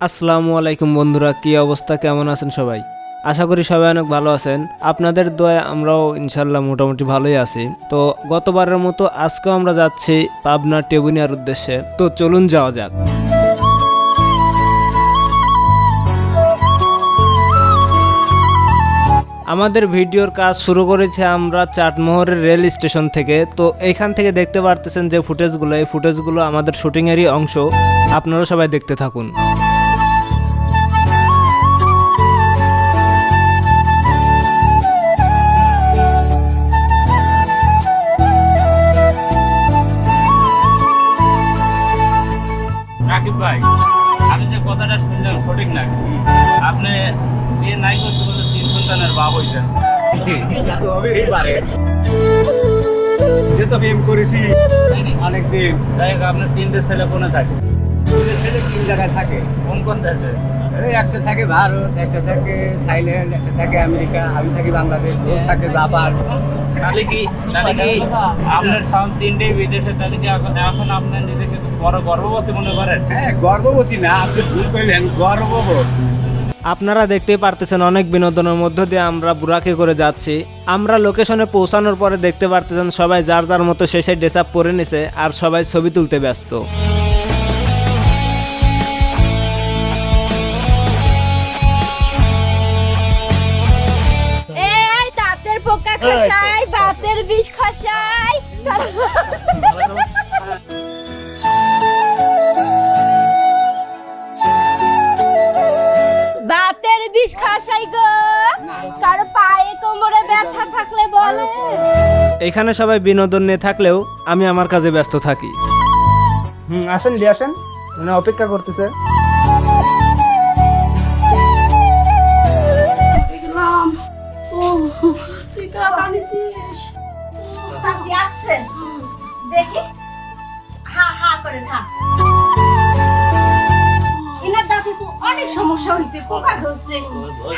আসসালামু আলাইকুম বন্ধুরা, কি অবস্থা, কেমন আছেন সবাই? আশা করি সবাই অনেক ভালো আছেন। আপনাদের দোয়ায় আমরাও ইনশাল্লাহ মোটামুটি ভালোই আছি। তো গতবারের মতো আজকেও আমরা যাচ্ছি পাবনা টেবুনিয়ার উদ্দেশ্যে। তো চলুন যাওয়া যাক। আমাদের ভিডিওর কাজ শুরু করেছি আমরা চাটমোহরের রেল স্টেশন থেকে। তো এইখান থেকে দেখতে পারতেছেন যে ফুটেজগুলো, এই ফুটেজগুলো আমাদের শুটিংয়েরই অংশ। আপনারা সবাই দেখতে থাকুন। রাকিব ভাই, আমি যে কথাটা শুনলাম সঠিক না? আপনি বিয়ে নাই করতে বলে 3 সন্তানের বাপ হইছেন। এটা তো হবেই পারে। যে তো প্রেম করেছি অনেকদিন। যাই হোক, আপনার 3টে ছেলে কোনে থাকে? ছেলে 3 জায়গায় থাকে। কোন কোন দেশে? এই একটা থাকে ভারত, একটা থাকে থাইল্যান্ড, একটা থাকে আমেরিকা, আমি থাকি বাংলাদেশ, ও থাকে জাপান। তাহলে কি আপনার সব 3টেই বিদেশে? তাহলে কি এখন আপনার নিজেকে খুব বড় গর্ভবতী মনে করেন? হ্যাঁ, গর্ভবতী না, আপনি ভুল করলেন, গর্ভবতী। আপনারা দেখতেই পারতেছেন অনেক বিনোদনের মধ্য দিয়ে আমরা বুরাকে করে যাচ্ছি। আমরা লোকেশনে পৌঁছানোর পরে দেখতে পারতেছেন সবাই যার যার মতো শেষে ড্রেস আপ পরে নিছে আর সবাই ছবি তুলতে ব্যস্ত। এই দাঁতের পোকা খসাই, বাতের বিষ খসাই। বাতের বিষ খসাই গো, কারো পায়ে কোমরে ব্যথা থাকলে বলে। এখানে সবাই বিনোদন নিয়ে থাকলেও আমি আমার কাজে ব্যস্ত থাকি। আসেন দিয়ে আসেন, মানে অপেক্ষা করতেছে। তাজি আসছে দেখি, হা হা করে খা। এনার দাঁতে তো অনেক সমস্যা হয়েছে, পোকা ধরছে।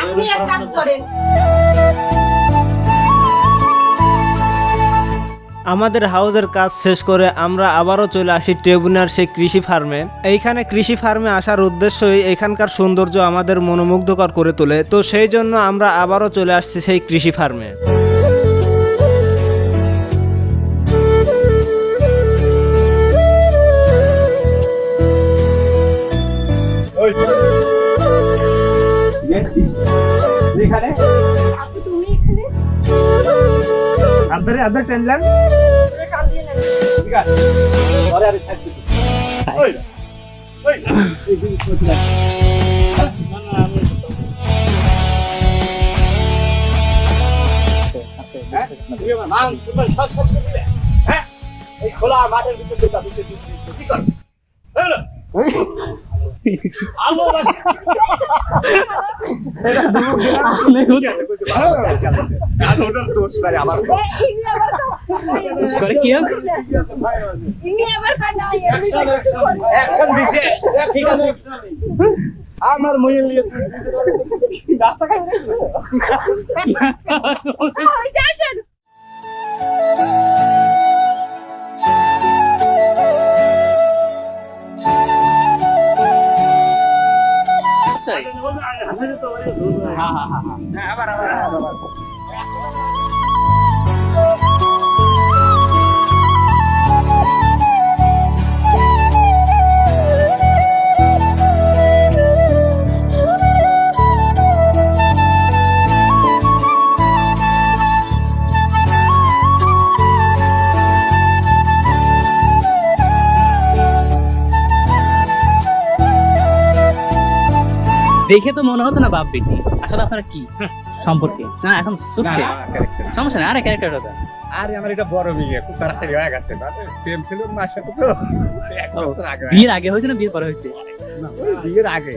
আপনি এক কাজ করেন, আমাদের হাউসের কাজ শেষ করে আমরা আবারও চলে আসি টেবুনার সেই কৃষি ফার্মে। এইখানে কৃষি ফার্মে আসার উদ্দেশ্যই এখানকার সৌন্দর্য আমাদের মনোমুগ্ধকর করে তোলে। তো সেই জন্য আমরা আবারও চলে আসছি সেই কৃষি ফার্মে। এখানে আপু তুমি এখানে আদার টেনলেন কাল দিয়ে নেন। ঠিক আছে, পরে আমি থাকছি। ওই ওই এই জিনিস করছিলাম। হ্যাঁ, তুমি আমার মান তুমি সব সব দিলে। হ্যাঁ, এই খোলা মাঠের ভিতরে তো আপনি কি করেন? হ্যালো আলো বাস এটা দুটো আর ওটার দোষ নাই আমার। ইনি আবার করে কি হোক? ইনি আবার কানা অ্যাকশন দিছে, ঠিক আছে। আমার মইল নিয়ে রাস্তা খাই আসেন। দেখে তো মনে হতো না বাপ বেটি, আসলে আপনারা কি সম্পর্কে না এখন ছুটছে, সমস্যা না। আরে ক্যারেক্টার কথা, আরে আমার এটা বড় বিয়ে খুব তাড়াতাড়ি হয়ে গেছে। প্রেম ছিল মার সাথে তো 1 বছর আগে। বিয়ের আগে হয়েছে না বিয়ের পরে হয়েছে? ওই বিয়ের আগে।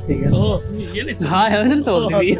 ঠিক আছে, হ্যাঁ হয়েছে তো বিয়ে।